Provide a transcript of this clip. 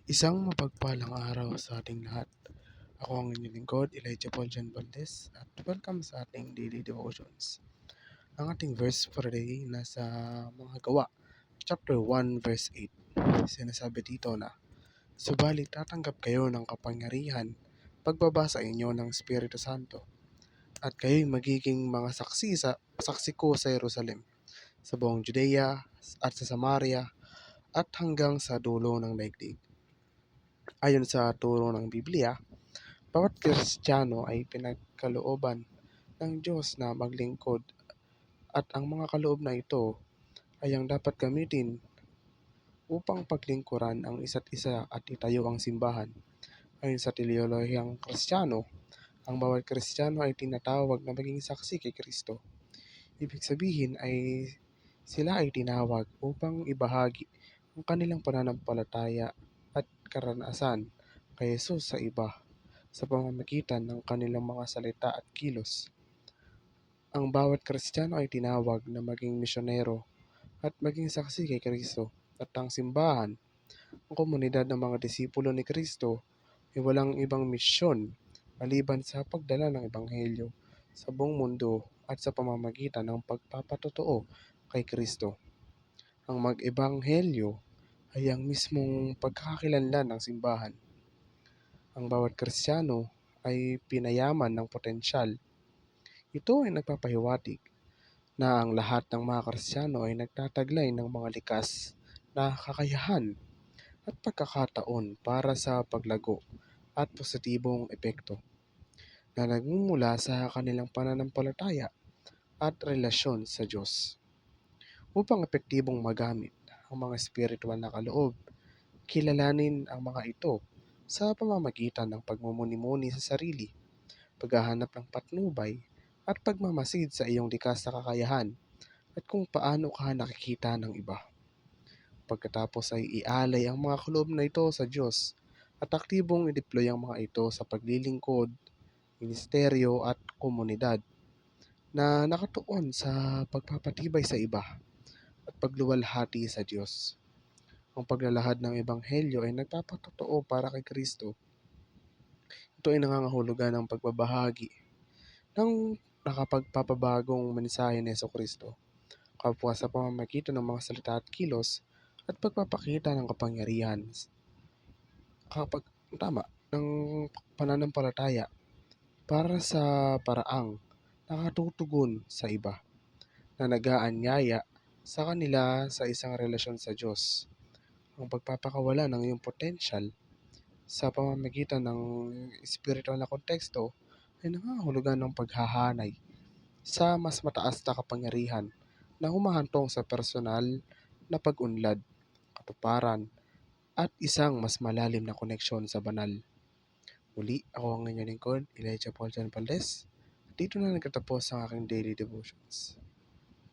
Isang mapagpalang araw sa ating lahat. Ako ang inyong lingkod, Elijah Paul John Valdez, at welcome sa ating daily devotions. Ang ating verse for today nasa mga gawa, chapter 1, verse 8. Sinasabi dito na, "Subalit tatanggap kayo ng kapangyarihan pagbaba sa inyo ng Espiritu Santo, at kayo'y magiging mga saksi ko sa Jerusalem, sa buong Judea at sa Samaria, at hanggang sa dulo ng daigdig." Ayon sa turo ng Biblia, bawat Kristiyano ay pinagkalooban ng Diyos na maglingkod, at ang mga kaloob na ito ay ang dapat gamitin upang paglingkuran ang isa't isa at itayo ang simbahan. Ayon sa teolohiyang Kristiyano, ang bawat Kristiyano ay tinatawag na maging saksi kay Kristo. Ibig sabihin ay sila ay tinawag upang ibahagi ang kanilang pananampalataya at karanasan kay Jesus sa iba sa pamamagitan ng kanilang mga salita at kilos. Ang bawat Kristiyano ay tinawag na maging misyonero at maging saksi kay Kristo, at ang simbahan, ang komunidad ng mga disipulo ni Kristo, ay walang ibang misyon maliban sa pagdala ng Ebanghelyo sa buong mundo at sa pamamagitan ng pagpapatotoo kay Kristo. Ang mag-ebanghelyo ay ang mismong pagkakakilanlan ng simbahan. Ang bawat Kristiyano ay pinayaman ng potensyal. Ito ay nagpapahiwatig na ang lahat ng mga Kristiyano ay nagtataglay ng mga likas na kakayahan at pagkakataon para sa paglago at positibong epekto na nagmumula sa kanilang pananampalataya at relasyon sa Diyos. Upang epektibong magamit ang mga espiritual na kaloob, kilalanin ang mga ito sa pamamagitan ng pagmumuni-muni sa sarili, paghahanap ng patnubay, at pagmamasid sa iyong likas na kakayahan at kung paano ka nakikita ng iba. Pagkatapos ay ialay ang mga kaloob na ito sa Diyos at aktibong i-deploy ang mga ito sa paglilingkod, ministeryo at komunidad na nakatuon sa pagpapatibay sa iba at pagluwalhati sa Diyos. Ang paglalahad ng Ebanghelyo ay nagpapatotoo para kay Kristo. Ito ay nangangahulugan ng pagbabahagi ng nakapagpapabagong mensahe ni Kristo, kapwa sa pamamagitan ng mga salita at kilos at pagpapakita ng kapangyarihan kapag tama ng pananampalataya para sa paraang nakatutugon sa iba na nag-aanyaya sa kanila sa isang relasyon sa Diyos. Ang pagpapakawala ng iyong potensyal sa pamamagitan ng espiritual na konteksto ay nangangahulugan ng paghahanay sa mas mataas na kapangyarihan na humahantong sa personal na pag-unlad, katuparan, at isang mas malalim na koneksyon sa banal. Muli, ako ang inyong lingkod, Elijah Paul John Valdez. Dito na nagtatapos ang aking daily devotions.